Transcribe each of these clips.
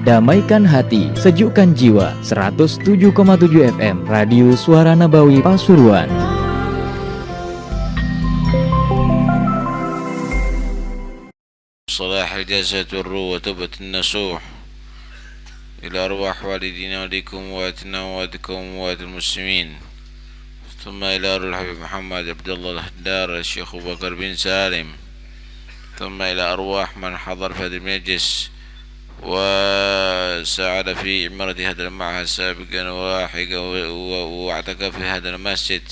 Damaikan hati, sejukkan jiwa. 107,7 FM Radio Suara Nabawi Pasuruan. صلاح الجسد والروح وتوبة النصوح إلى أرواح والدينا وليكم وواتنا وواتكم ووات المسلمين، ثم إلى روح الحبيب محمد عبد الله الهدار الشيخ أبو بكر بن سالم، ثم إلى أرواح من حضر في هذا المجلس وساعد في عمارة هذا المعهد سابقا ولاحقا واعتكف في هذا المسجد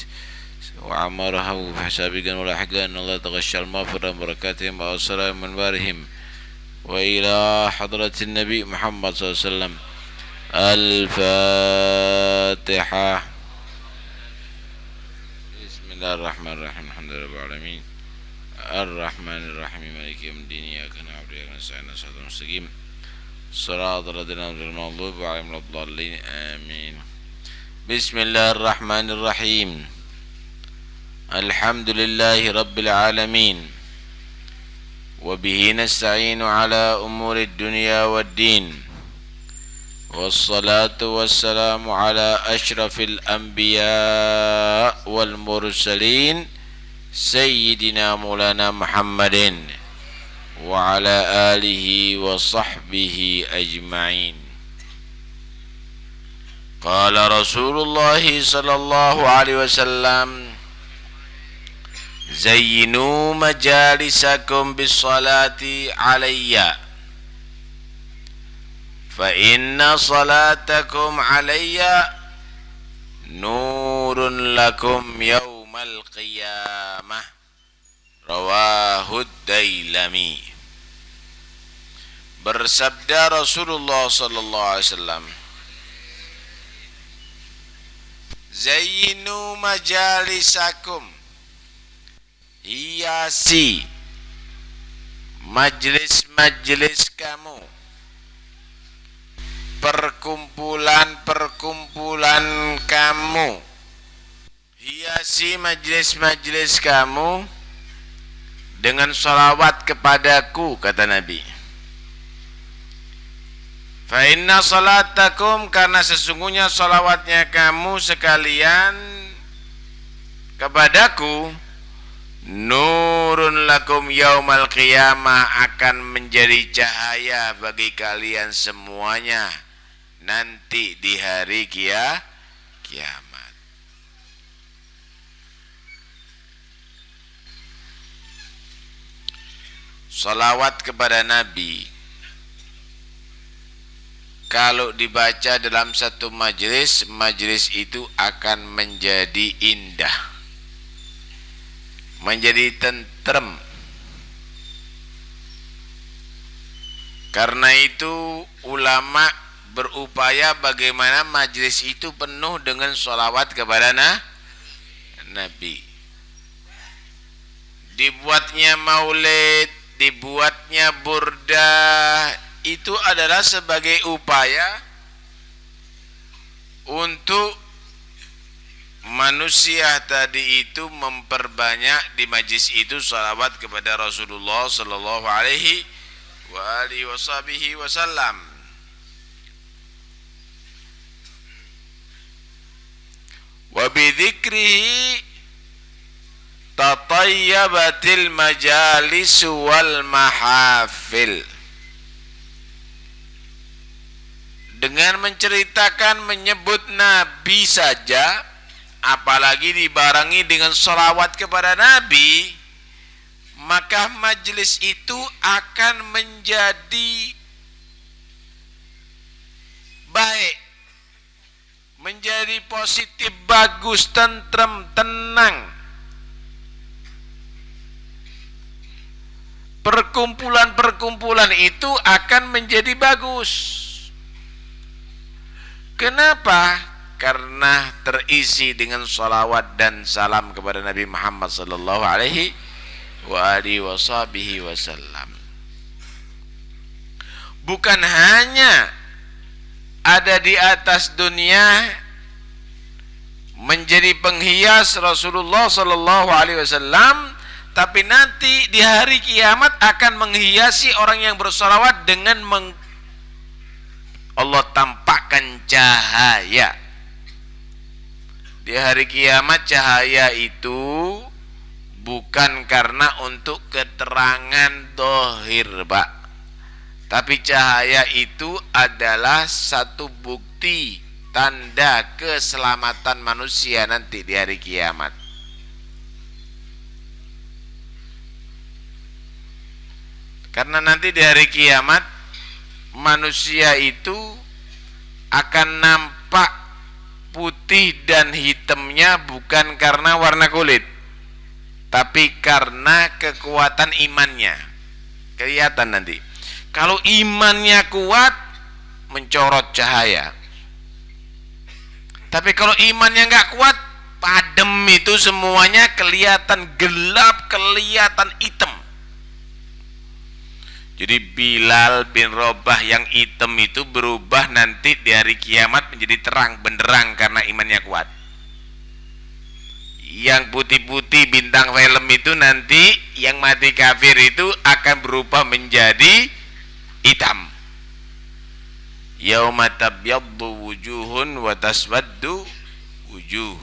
وعمره سابقا ولاحقا، أن الله تغشى المغفرة بركاتهم وأوصلهم من بارهم وإلى حضرة النبي محمد صلى الله عليه وسلم. الفاتحة. بسم الله الرحمن الرحيم. الحمد لله رب العالمين الرحمن الرحيم مالك يوم الدين إياك نعبد وإياك نستعين اهدنا الصراط المستقيم صراط الذين أنعمت عليهم غير المغضوب عليهم ولا الضالين آمين. بسم الله الرحمن الرحيم. الحمد لله رب العالمين وبه نستعين على أمور الدنيا والدين، والصلاة والسلام على أشرف الأنبياء والمرسلين سيدنا مولانا محمد وعلى آله وصحبه أجمعين. قال رسول الله صلى الله عليه وسلم: زينوا مجالسكم بالصلاة علي فإن صلاتكم علي نور لكم يوم القيامة. رواه الديلمي. Bersabda Rasulullah sallallahu alaihi wasallam, Zayyinu majalisakum, hiasi majlis-majlis kamu, perkumpulan-perkumpulan kamu, hiasi majlis-majlis kamu dengan salawat kepadaku, kata Nabi. Fa inna salatakum, karena sesungguhnya salawatnya kamu sekalian kepadaku, nurun lakum yaumal qiyamah, akan menjadi cahaya bagi kalian semuanya nanti di hari kiamat. Salawat kepada Nabi kalau dibaca dalam satu majlis, majlis itu akan menjadi indah, menjadi tentrem. Karena itu ulama berupaya bagaimana majlis itu penuh dengan sholawat kepada Nabi. Dibuatnya maulid, dibuatnya burda, itu adalah sebagai upaya untuk manusia tadi itu memperbanyak di majlis itu salawat kepada Rasulullah sallallahu alaihi wa alihi wasallam. Wa bidzikrihi tatayyabatil majalis wal mahafil. Dengan menceritakan, menyebut Nabi saja, apalagi dibarengi dengan sholawat kepada Nabi, maka majlis itu akan menjadi baik, menjadi positif, bagus, tentrem, tenang. Perkumpulan-perkumpulan itu akan menjadi bagus. Kenapa? Karena terisi dengan salawat dan salam kepada Nabi Muhammad sallallahu alaihi wa alihi wasallam. Bukan hanya ada di atas dunia menjadi penghias Rasulullah sallallahu alaihi wasallam, tapi nanti di hari kiamat akan menghiasi orang yang bersolawat dengan Allah tampakkan cahaya. Di hari kiamat cahaya itu bukan karena untuk keterangan dohir, Pak, tapi cahaya itu adalah satu bukti tanda keselamatan manusia nanti di hari kiamat. Karena nanti di hari kiamat manusia itu akan nampak putih dan hitamnya bukan karena warna kulit, tapi karena kekuatan imannya. Kelihatan nanti. Kalau imannya kuat, mencorot cahaya. Tapi kalau imannya nggak kuat, padam itu semuanya kelihatan gelap, kelihatan hitam. Jadi Bilal bin Rabah yang hitam itu berubah nanti di hari kiamat menjadi terang benderang karena imannya kuat. Yang putih-putih bintang film itu nanti yang mati kafir itu akan berubah menjadi hitam. Yauma tabyaddu wujuhun wa taswaddu wujuh.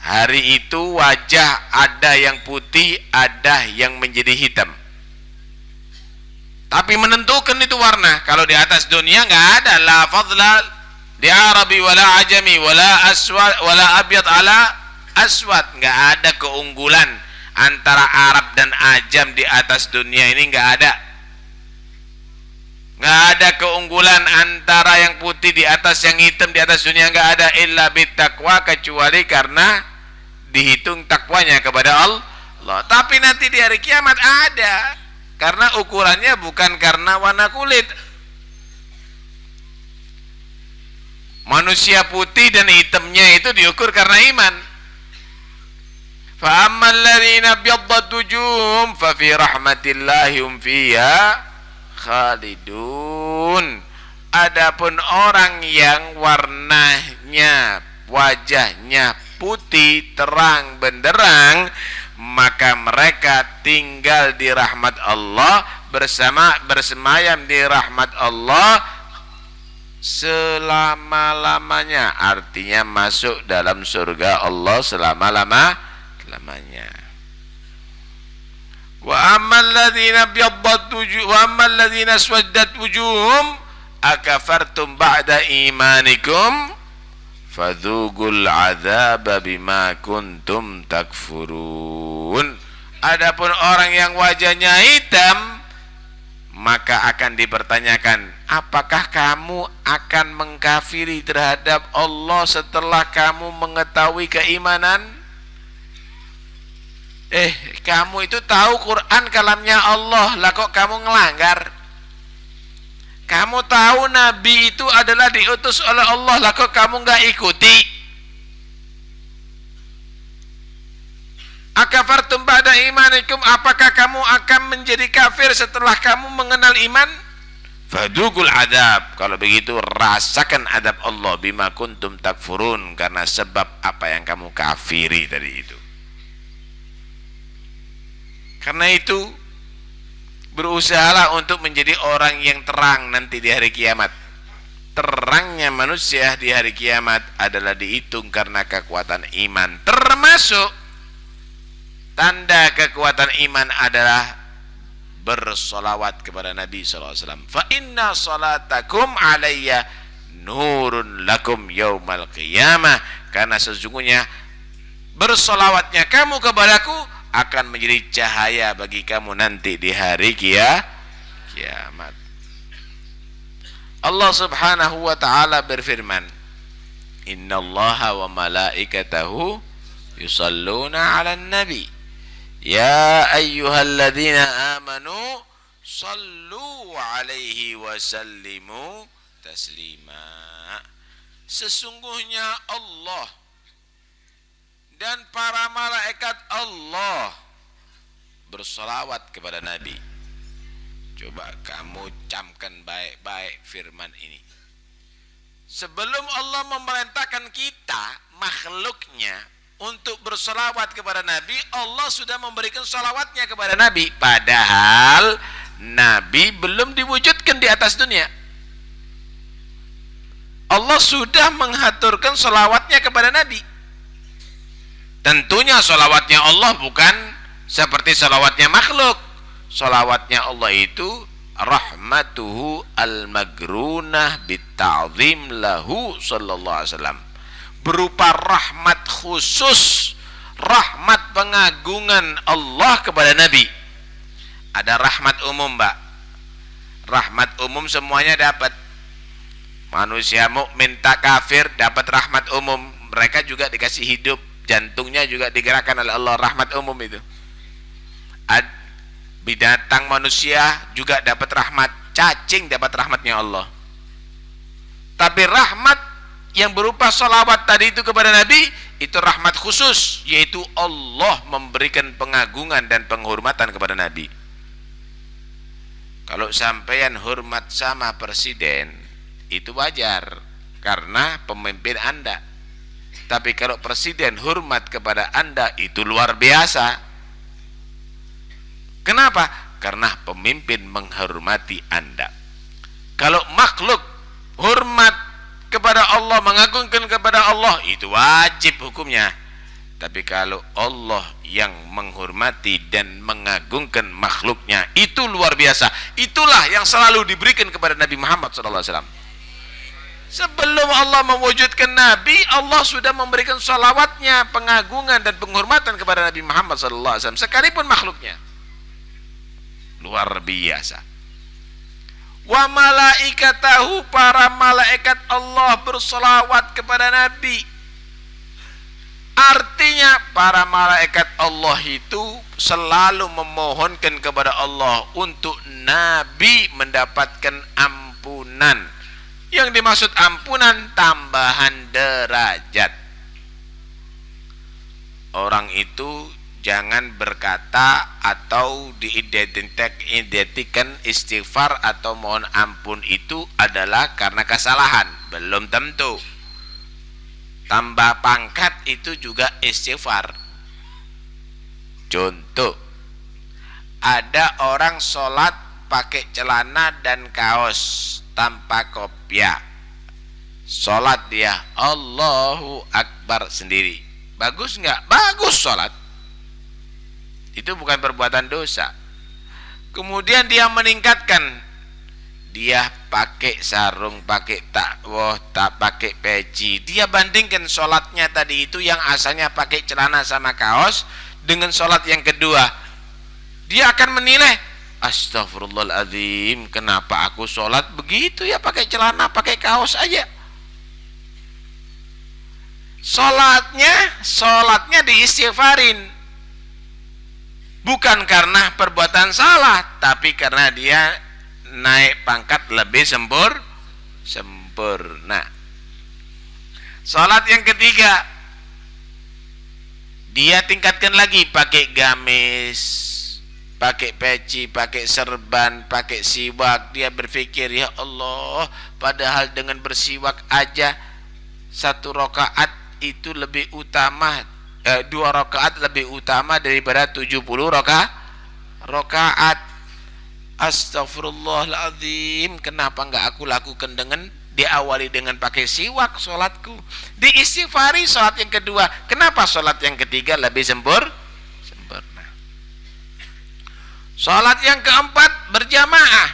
Hari itu wajah ada yang putih, ada yang menjadi hitam. Tapi menentukan itu warna. Kalau di atas dunia nggak ada la fadla di Arabi wala ajami wala aswad wala abyad ala aswad. Nggak ada keunggulan antara Arab dan Ajam di atas dunia ini, nggak ada. Nggak ada keunggulan antara yang putih di atas yang hitam di atas dunia, nggak ada, illa bittaqwa, kecuali karena dihitung takwanya kepada Allah. Tapi nanti di hari kiamat ada. Karena ukurannya bukan karena warna kulit. Manusia putih dan hitamnya itu diukur karena iman. Fa ammal ladzina byaddat wujuhum fa fi rahmatillahi hum fiha khalidun. Adapun orang yang warnanya, wajahnya putih terang benderang, maka mereka tinggal di rahmat Allah, bersemayam di rahmat Allah selama-lamanya. Artinya masuk dalam surga Allah selama-lamanya. Wa ammal ladzina byaddat wujuh wa ammal ladzina aswaddat wujuhum akafartum ba'da imanikum fadzuqul adzaba bima kuntum takfurun. Adapun orang yang wajahnya hitam, maka akan dipertanyakan, apakah kamu akan mengkafiri terhadap Allah setelah kamu mengetahui keimanan? Kamu itu tahu Quran kalamnya Allah, lah kok kamu ngelanggar? Kamu tahu Nabi itu adalah diutus oleh Allah, lah kok kamu nggak ikuti? Akafartum ba'da imanikum, apakah kamu akan menjadi kafir setelah kamu mengenal iman? Fadzuqul adzab, kalau begitu rasakan adab Allah bima kuntum takfurun, karena sebab apa yang kamu kafiri tadi itu. Karena itu berusahalah untuk menjadi orang yang terang nanti di hari kiamat. Terangnya manusia di hari kiamat adalah dihitung karena kekuatan iman. Termasuk tanda kekuatan iman adalah bersolawat kepada Nabi SAW. Fa inna salatakum alayya nurun lakum yaumal qiyamah. Karena sesungguhnya bersolawatnya kamu kepadaku akan menjadi cahaya bagi kamu nanti di hari kiamat. Allah Subhanahu wa ta'ala berfirman, innallaha wa malaikatahu yusalluna 'alan nabi ya ayyuhalladzina amanu sallu 'alaihi wa sallimu taslima. Sesungguhnya Allah dan para malaikat Allah bersolawat kepada Nabi. Coba kamu camkan baik-baik firman ini. Sebelum Allah memerintahkan kita, makhluknya, untuk bersolawat kepada Nabi, Allah sudah memberikan solawatnya kepada Nabi. Padahal Nabi belum diwujudkan di atas dunia. Allah sudah mengaturkan solawatnya kepada Nabi. Tentunya solawatnya Allah bukan seperti solawatnya makhluk. Solawatnya Allah itu rahmatuhu al-magrunah bitta'zim lahu sallallahu alaihi wasallam, berupa rahmat khusus, rahmat pengagungan Allah kepada Nabi. Ada rahmat umum, Mbak. Rahmat umum semuanya dapat. Manusia mukmin tak kafir dapat rahmat umum. Mereka juga dikasih hidup, jantungnya juga digerakkan oleh Allah, rahmat umum itu. Binatang manusia juga dapat rahmat, cacing dapat rahmatnya Allah. Tapi rahmat yang berupa sholawat tadi itu kepada Nabi, itu rahmat khusus, yaitu Allah memberikan pengagungan dan penghormatan kepada Nabi. Kalau sampean hormat sama presiden, itu wajar karena pemimpin Anda. Tapi kalau presiden hormat kepada Anda, itu luar biasa. Kenapa? Karena pemimpin menghormati Anda. Kalau makhluk hormat kepada Allah, mengagungkan kepada Allah, itu wajib hukumnya. Tapi kalau Allah yang menghormati dan mengagungkan makhluknya, itu luar biasa. Itulah yang selalu diberikan kepada Nabi Muhammad SAW. Sebelum Allah mewujudkan Nabi, Allah sudah memberikan salawatnya, pengagungan dan penghormatan kepada Nabi Muhammad SAW, sekalipun makhluknya. Luar biasa. Wa malaikatahu, para malaikat Allah bersolawat kepada Nabi. Artinya para malaikat Allah itu selalu memohonkan kepada Allah untuk Nabi mendapatkan ampunan. Yang dimaksud ampunan, tambahan derajat. Orang itu jangan berkata atau diidentikan istighfar atau mohon ampun itu adalah karena kesalahan. Belum tentu. Tambah pangkat itu juga istighfar. Contoh, ada orang sholat pakai celana dan kaos tanpa kopiah. Sholat dia Allahu Akbar sendiri. Bagus nggak? Bagus sholat. Itu bukan perbuatan dosa. Kemudian dia meningkatkan, dia pakai sarung, pakai takwoh, tak pakai peci. Dia bandingkan sholatnya tadi itu yang asalnya pakai celana sama kaos dengan sholat yang kedua. Dia akan menilai, astagfirullahaladzim, kenapa aku sholat begitu ya, pakai celana, pakai kaos aja. Sholatnya diistighfarin. Bukan karena perbuatan salah, tapi karena dia naik pangkat lebih sempurna. Salat yang ketiga, dia tingkatkan lagi, pakai gamis, pakai peci, pakai serban, pakai siwak. Dia berpikir, ya Allah, padahal dengan bersiwak aja 1 rakaat itu lebih utama, 2 rakaat lebih utama daripada 70 rakaat. Astagfirullahaladzim, kenapa enggak aku lakukan dengan diawali dengan pakai siwak sholatku, diistighfari sholat yang kedua. Kenapa sholat yang ketiga lebih sempurna? Sholat yang keempat berjamaah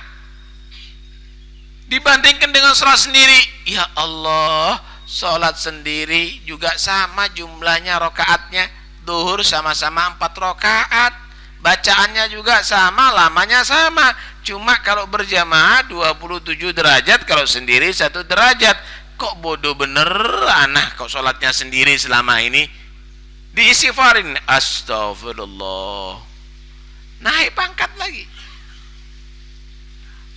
dibandingkan dengan sholat sendiri. Ya Allah, sholat sendiri juga sama jumlahnya rokaatnya. Duhur sama-sama 4 rokaat, bacaannya juga sama, lamanya sama. Cuma kalau berjamaah 27 derajat, kalau sendiri 1 derajat. Kok bodoh bener anak kok sholatnya sendiri selama ini. Diistighfarin, astagfirullah, naik pangkat lagi.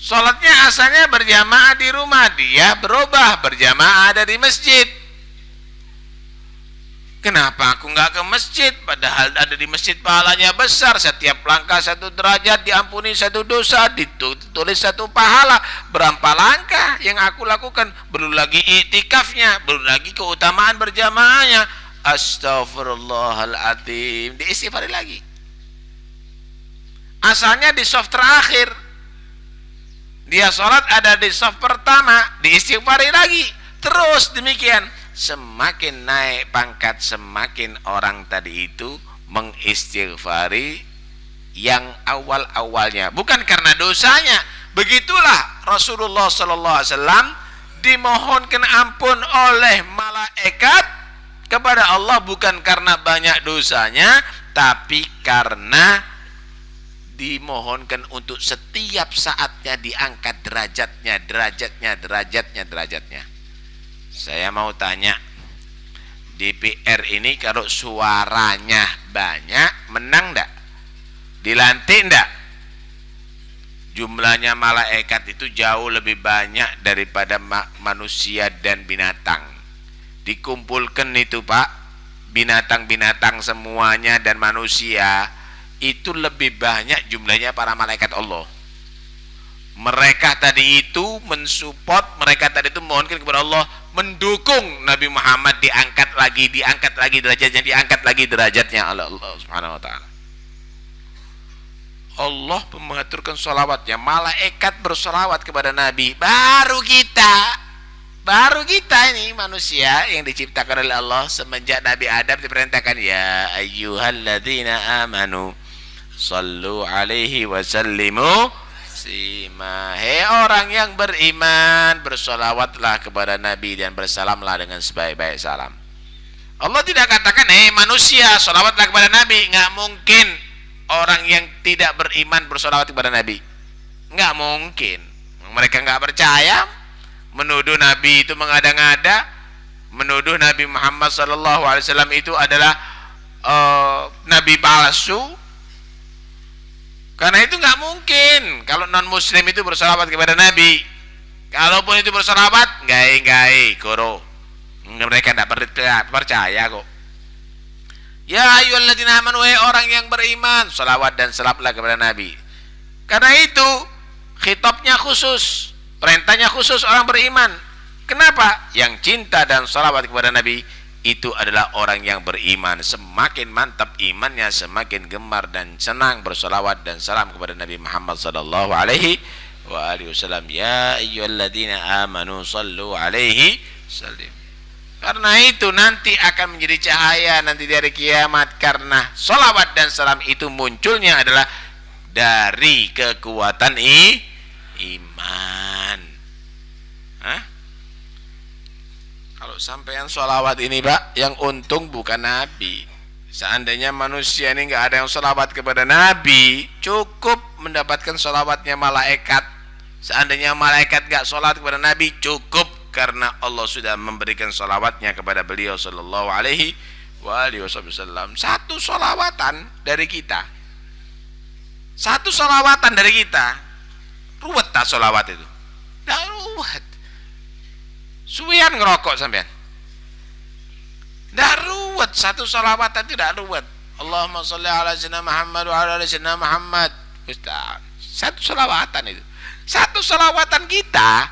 Sholatnya asalnya berjamaah di rumah, dia berubah berjamaah ada di masjid. Kenapa aku nggak ke masjid? Padahal ada di masjid pahalanya besar. Setiap langkah 1 derajat, diampuni 1 dosa, ditulis 1 pahala. Berapa langkah yang aku lakukan? Belum lagi iktikafnya, belum lagi keutamaan berjamaahnya. Astaghfirullahaladzim, diistighfari lagi. Asalnya di soft terakhir, dia sholat ada di soft pertama, diistighfari lagi. Terus demikian, semakin naik pangkat, semakin orang tadi itu mengistighfari yang awal-awalnya, bukan karena dosanya. Begitulah Rasulullah sallallahu alaihi wasallam dimohonkan ampun oleh malaikat kepada Allah, bukan karena banyak dosanya, tapi karena dimohonkan untuk setiap saatnya diangkat derajatnya. Saya mau tanya, DPR ini kalau suaranya banyak, menang enggak? Dilantik enggak? Jumlahnya malaikat itu jauh lebih banyak daripada manusia dan binatang. Dikumpulkan itu Pak, binatang-binatang semuanya dan manusia, itu lebih banyak jumlahnya para malaikat Allah. Mereka tadi itu mensupport, mereka tadi itu mohonkan kepada Allah, mendukung Nabi Muhammad diangkat lagi derajatnya oleh Allah Subhanahu wa taala. Allah mengaturkan sholawatnya, malaikat bersolawat kepada Nabi. Baru kita ini manusia yang diciptakan oleh Allah semenjak Nabi Adam diperintahkan, ya ayyuhalladzina amanu sallu alaihi wasallimu sima. Hei orang yang beriman, bersolawatlah kepada Nabi dan bersalamlah dengan sebaik-baik salam. Allah tidak katakan, hei manusia, solawatlah kepada Nabi. Nggak mungkin orang yang tidak beriman bersolawat kepada Nabi. Nggak mungkin. Mereka nggak percaya, menuduh Nabi itu mengada-ngada, menuduh Nabi Muhammad SAW itu adalah Nabi palsu. Karena itu nggak mungkin kalau non muslim itu bersolawat kepada Nabi. Kalaupun itu bersolawat, gai koro, mereka tidak percaya kok. Ya ayyuhalladzina amanu, orang yang beriman, solawat dan salamlah kepada Nabi. Karena itu khitabnya khusus, perintahnya khusus orang beriman. Kenapa? Yang cinta dan solawat kepada Nabi itu adalah orang yang beriman. Semakin mantap imannya, semakin gemar dan senang bersolawat dan salam kepada Nabi Muhammad sallallahu alaihi wasallam. Ya ayyuhalladzina amanu sallu alaihi sallim. Karena itu nanti akan menjadi cahaya nanti dari kiamat, karena solawat dan salam itu munculnya adalah dari kekuatan iman. Hah? Kalau sampean sholawat ini Pak, yang untung bukan Nabi. Seandainya manusia ini nggak ada yang sholawat kepada Nabi, cukup mendapatkan sholawatnya malaikat. Seandainya malaikat nggak sholat kepada Nabi, cukup karena Allah sudah memberikan sholawatnya kepada beliau sallallahu alaihi wasallam. Satu sholawatan dari kita, ruwet tak sholawat itu? Tidak ruwet. Suwian ngerokok sampean, tidak ruwet. Satu sholawatan tidak ruwet. Allahumma sholli ala sayyidina Muhammad wa ala sayyidina Muhammad. Satu sholawatan itu. Satu sholawatan kita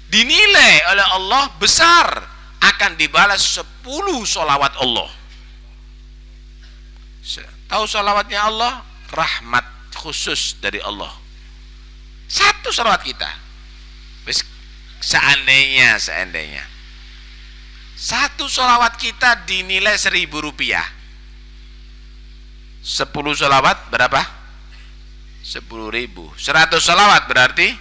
dinilai oleh Allah besar, akan dibalas 10 sholawat Allah. Tahu sholawatnya Allah? Rahmat khusus dari Allah. Satu sholawat kita. Seandainya satu sholawat kita dinilai 1.000 rupiah, 10 sholawat berapa? 10.000. 100 sholawat berarti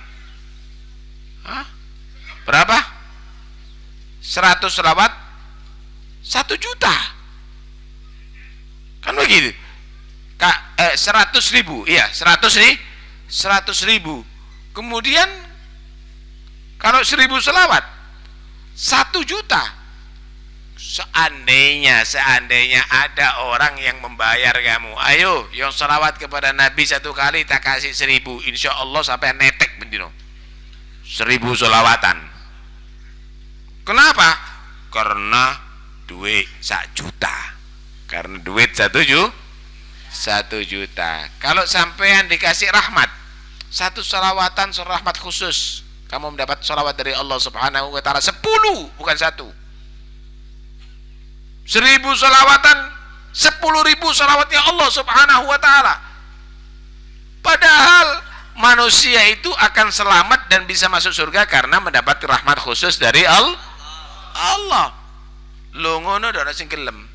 berapa? 100 sholawat 1 juta. Kan begitu? 100.000. Iya, 100.000. Kemudian kalau 1.000 sholawat 1 juta. Seandainya ada orang yang membayar kamu, ayo yang sholawat kepada Nabi 1 kali tak kasih 1.000, insya Allah sampai netek bendino 1.000 sholawatan. Kenapa? Karena duit 1 juta. Karena duit 1 juta. Kalau sampean dikasih rahmat, 1 sholawatan rahmat khusus, kamu mendapat sholawat dari Allah Subhanahu wa ta'ala 10, bukan 1. 1000 salawatan 10.000 salawatnya Allah subhanahu wa ta'ala. Padahal manusia itu akan selamat dan bisa masuk surga karena mendapat rahmat khusus dari Allah. Lo ngono ora sing gelem.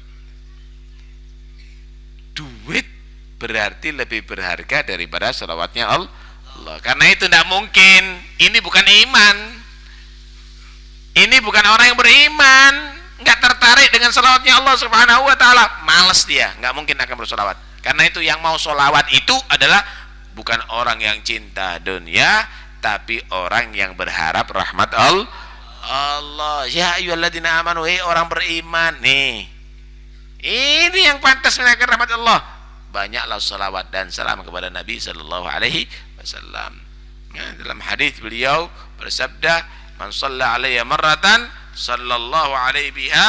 Duit berarti lebih berharga daripada salawatnya Allah. Karena itu tidak mungkin. Ini bukan iman. Ini bukan orang yang beriman, nggak tertarik dengan salawatnya Allah subhanahu wa ta'ala. Males dia, nggak mungkin akan bersolawat. Karena itu yang mau solawat itu adalah bukan orang yang cinta dunia, tapi orang yang berharap rahmat Allah. Ya ayyuhalladzina amanu, orang beriman nih, ini yang pantas mendapatkan rahmat Allah. Banyaklah salawat dan salam kepada Nabi sallallahu alaihi wasallam. Dalam hadis beliau bersabda, man shalla alayya marratan sallallahu alaihi biha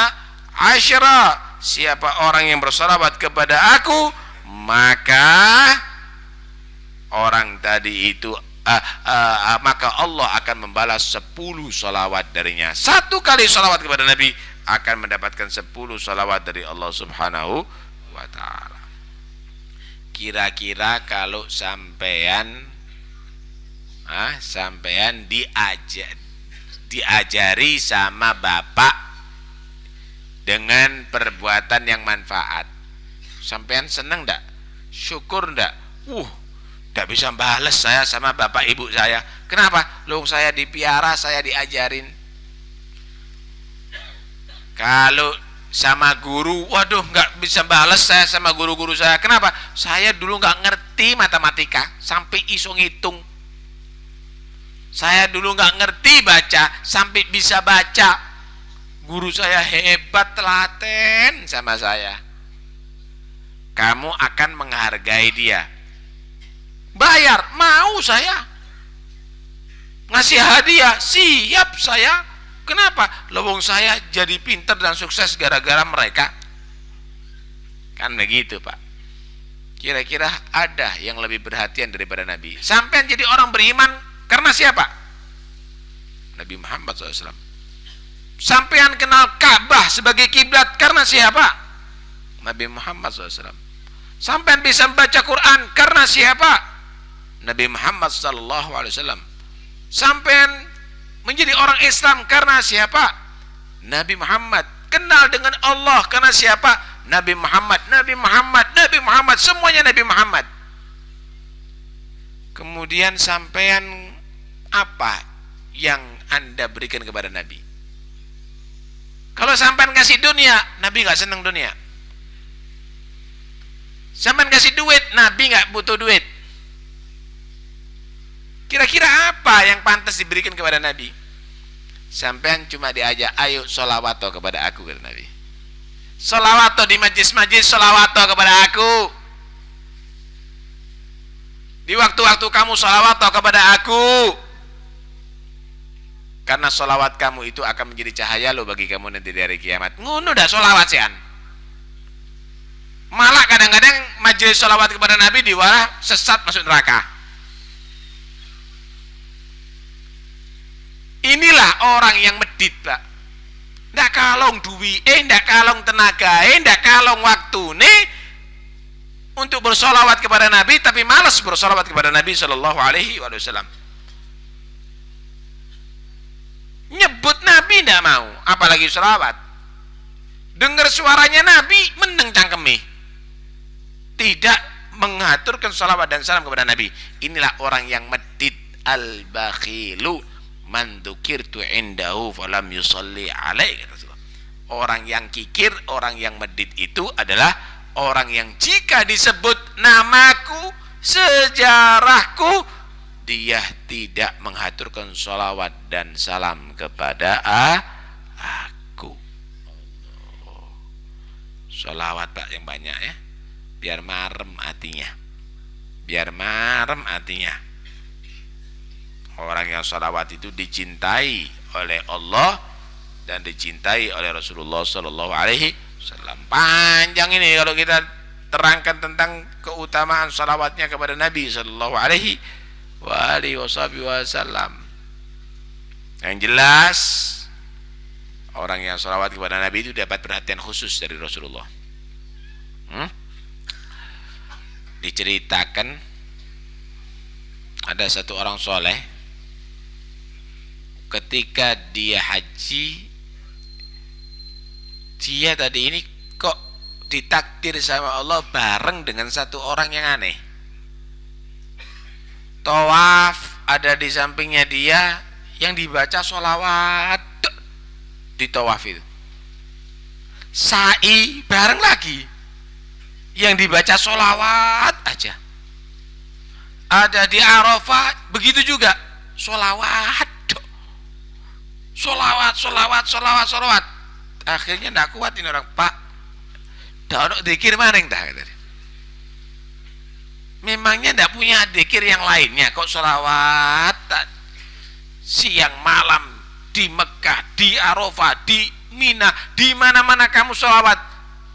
asyra. Siapa orang yang bersalawat kepada aku, maka orang tadi itu maka Allah akan membalas 10 salawat darinya. 1 kali salawat kepada Nabi akan mendapatkan 10 salawat dari Allah subhanahu wa ta'ala. Kira-kira kalau sampean diajari sama bapak dengan perbuatan yang manfaat, sampean seneng ndak? Syukur ndak? Ndak bisa balas saya sama bapak ibu saya. Kenapa? Loh, saya dipiara, saya diajarin. Kalau sama guru, waduh, nggak bisa balas saya sama guru-guru saya. Kenapa? Saya dulu nggak ngerti matematika sampai iso ngitung. Saya dulu nggak ngerti baca sampai bisa baca. Guru saya hebat, telaten sama saya. Kamu akan menghargai dia. Bayar, mau saya. Ngasih hadiah, siap saya. Kenapa? Lowong saya jadi pinter dan sukses gara-gara mereka. Kan begitu, Pak. Kira-kira ada yang lebih perhatian daripada Nabi? Sampai jadi orang beriman karena siapa? Nabi Muhammad SAW. Sampean kenal Ka'bah sebagai kiblat karena siapa? Nabi Muhammad SAW. Sampean bisa membaca Quran karena siapa? Nabi Muhammad SAW. Sampean menjadi orang Islam karena siapa? Nabi Muhammad. Kenal dengan Allah karena siapa? Nabi Muhammad, Nabi Muhammad, Nabi Muhammad, semuanya Nabi Muhammad. Kemudian sampean apa yang Anda berikan kepada Nabi? Kalau sampean kasih dunia, Nabi nggak senang dunia. Sampean kasih duit, Nabi nggak butuh duit. Kira-kira apa yang pantas diberikan kepada Nabi? Sampean cuma diajak, ayo sholawatoh kepada aku, kata Nabi. Sholawatoh di majlis-majlis, sholawatoh kepada aku. Di waktu-waktu kamu sholawatoh kepada aku. Karena sholawat kamu itu akan menjadi cahaya lo bagi kamu nanti di hari kiamat. Ngono dah sholawat sian. Malah kadang-kadang majlis sholawat kepada Nabi diwalah sesat masuk neraka. Inilah orang yang medit, Pak. Ndak kalong duwi, ndak kalong tenaga, ndak kalong waktu nih untuk bersolawat kepada Nabi, tapi malas bersolawat kepada Nabi Shallallahu Alaihi Wasallam. Nyebut Nabi ndak mau, apalagi solawat. Dengar suaranya Nabi, meneng cangkemi. Tidak mengaturkan salawat dan salam kepada Nabi. Inilah orang yang medit, al-bakhilu man dzukirtu indahu falam yusalli alaihi. Orang yang kikir, orang yang medit itu adalah orang yang jika disebut namaku, sejarahku, dia tidak mengaturkan salawat dan salam kepada aku. Salawat, Pak, yang banyak ya, biar marem hatinya, biar marem hatinya. Orang yang salawat itu dicintai oleh Allah dan dicintai oleh Rasulullah Sallallahu Alaihi Wasallam. Panjang ini kalau kita terangkan tentang keutamaan salawatnya kepada Nabi Sallallahu Alaihi Wasallam. Yang jelas, orang yang sholawat kepada Nabi itu dapat perhatian khusus dari Rasulullah. Diceritakan ada satu orang soleh, ketika dia haji, dia tadi ini kok ditakdir sama Allah bareng dengan satu orang yang aneh. Tawaf ada di sampingnya dia, yang dibaca sholawat di tawaf itu. Sa'i bareng lagi, yang dibaca sholawat aja. Ada di Arafah begitu juga, sholawat, sholawat. Akhirnya tidak kuat ini orang, Pak, dah ono dzikir maning dah. Memangnya tidak punya dzikir yang lainnya kok sholawat siang malam di Mekah, di Arafah, di Mina, di mana-mana kamu sholawat.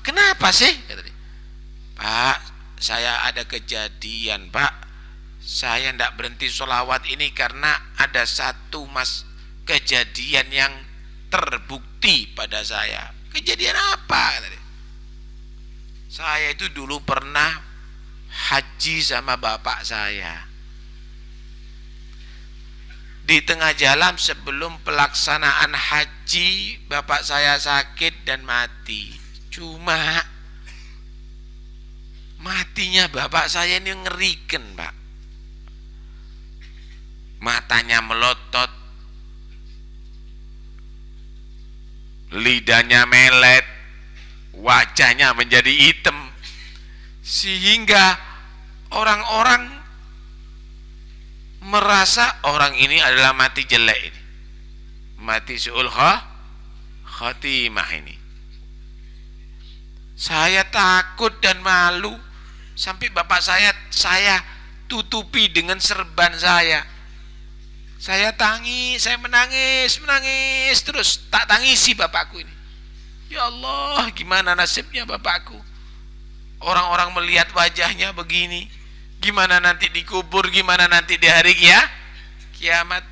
Kenapa sih? Pak, saya ada kejadian, Pak. Saya tidak berhenti sholawat ini karena ada satu kejadian yang terbukti pada saya. Kejadian apa? Saya itu dulu pernah haji sama bapak saya. Di tengah jalan sebelum pelaksanaan haji, bapak saya sakit dan mati. Cuma matinya bapak saya ini ngerikan, Pak. Matanya melotot, lidahnya melet, wajahnya menjadi hitam, sehingga orang-orang merasa orang ini adalah mati jelek ini, mati su'ul khatimah ini. Saya takut dan malu, sampai bapak saya tutupi dengan serban saya. Saya tangis, saya menangis terus, tak tangisi bapakku ini. Ya Allah, gimana nasibnya bapakku? Orang-orang melihat wajahnya begini, gimana nanti dikubur, gimana nanti di hari kiamat.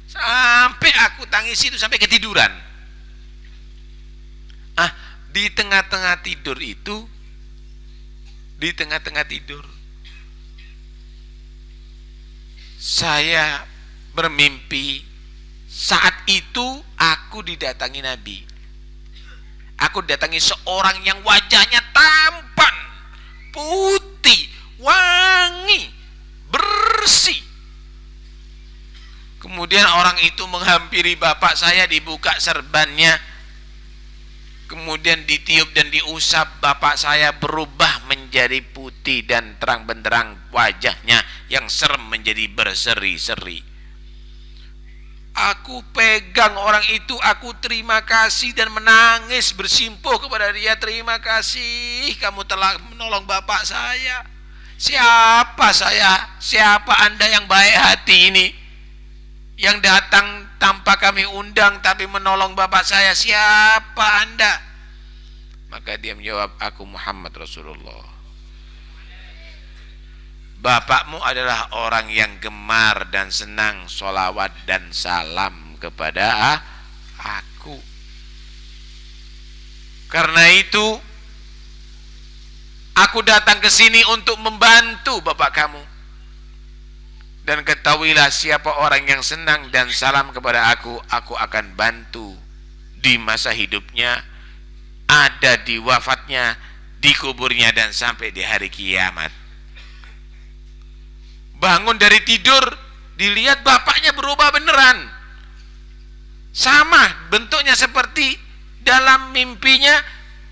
Sampai aku tangis itu sampai ketiduran. Di tengah-tengah tidur itu, saya bermimpi. Saat itu aku didatangi Nabi. Aku datangi seorang yang wajahnya tampan, putih, wangi, bersih. Kemudian orang itu menghampiri bapak saya, dibuka serbannya, kemudian ditiup dan diusap. Bapak saya berubah menjadi putih dan terang benderang, wajahnya yang serem menjadi berseri-seri. Aku pegang orang itu, aku terima kasih dan menangis bersimpuh kepada dia. Terima kasih, kamu telah menolong bapak saya. Siapa saya? Siapa Anda yang baik hati ini, yang datang tanpa kami undang tapi menolong bapak saya? Siapa Anda? Maka dia menjawab, aku Muhammad Rasulullah. Bapakmu adalah orang yang gemar dan senang sholawat dan salam kepada aku. Karena itu aku datang ke sini untuk membantu bapak kamu. Dan ketahuilah, siapa orang yang senang dan salam kepada aku akan bantu di masa hidupnya, ada di wafatnya, di kuburnya, dan sampai di hari kiamat. Bangun dari tidur, dilihat bapaknya berubah beneran, sama bentuknya seperti dalam mimpinya,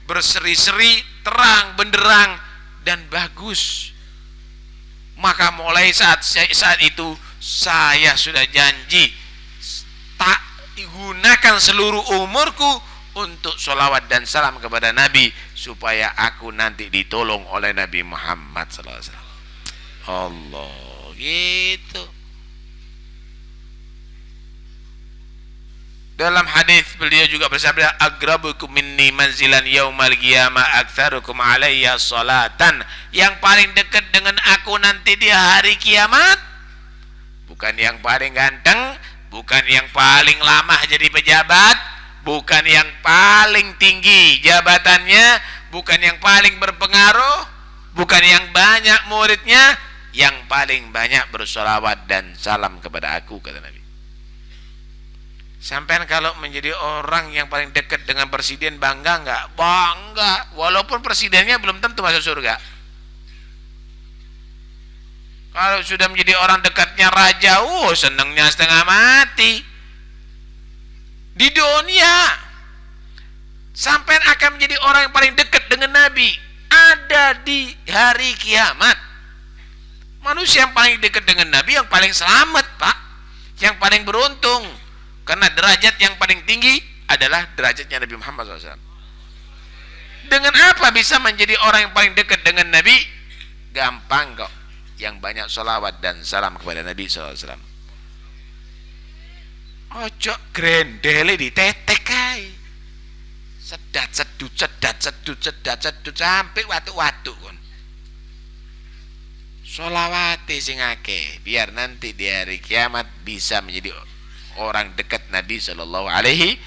berseri-seri, terang benderang dan bagus. Maka mulai saat itu saya sudah janji tak digunakan seluruh umurku untuk sholawat dan salam kepada Nabi, supaya aku nanti ditolong oleh Nabi Muhammad SAW. Allah, gitu. Dalam hadis beliau juga bersabda, agrabukum minni manzilan yaumal qiyamah aktsarukum alayya salatan. Yang paling dekat dengan aku nanti di hari kiamat bukan yang paling ganteng, bukan yang paling lama jadi pejabat, bukan yang paling tinggi jabatannya, bukan yang paling berpengaruh, bukan yang banyak muridnya, yang paling banyak bersolawat dan salam kepada aku, kata Nabi. Sampean kalau menjadi orang yang paling dekat dengan presiden, bangga enggak? Bangga, walaupun presidennya belum tentu masuk surga. Kalau sudah menjadi orang dekatnya raja, senangnya setengah mati. Di dunia sampean akan menjadi orang yang paling dekat dengan Nabi ada di hari kiamat. Manusia yang paling dekat dengan Nabi yang paling selamat, Pak, yang paling beruntung. Karena derajat yang paling tinggi adalah derajatnya Nabi Muhammad SAW. Dengan apa bisa menjadi orang yang paling dekat dengan Nabi? Gampang kok. Yang banyak sholawat dan salam kepada Nabi SAW. Ojo grendele ditetek kai. Sedat sedut sampai watu-watu kon. Sholawati sing akeh biar nanti di hari kiamat bisa menjadi orang dekat Nabi Sallallahu Alaihi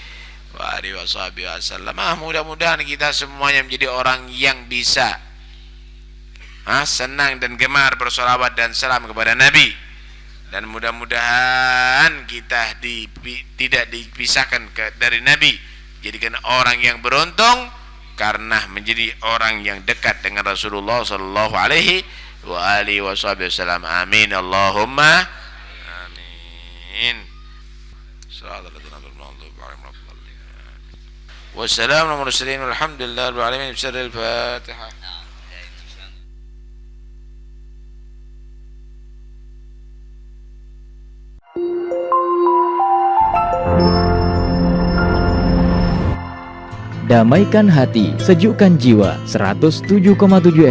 Wasallam. Mudah-mudahan kita semuanya menjadi orang yang bisa senang dan gemar bersolawat dan salam kepada Nabi. Dan mudah-mudahan kita tidak dipisahkan dari Nabi, jadikan orang yang beruntung karena menjadi orang yang dekat dengan Rasulullah Sallallahu Alaihi Wasallam. Amin Allahumma amin. Wassalamu ala mursalin walhamdulillahi rabbil alamin. Bismillahil Fatihah. Damaikan hati, sejukkan jiwa. 107,7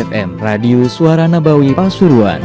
FM Radio Suara Nabawi Pasuruan.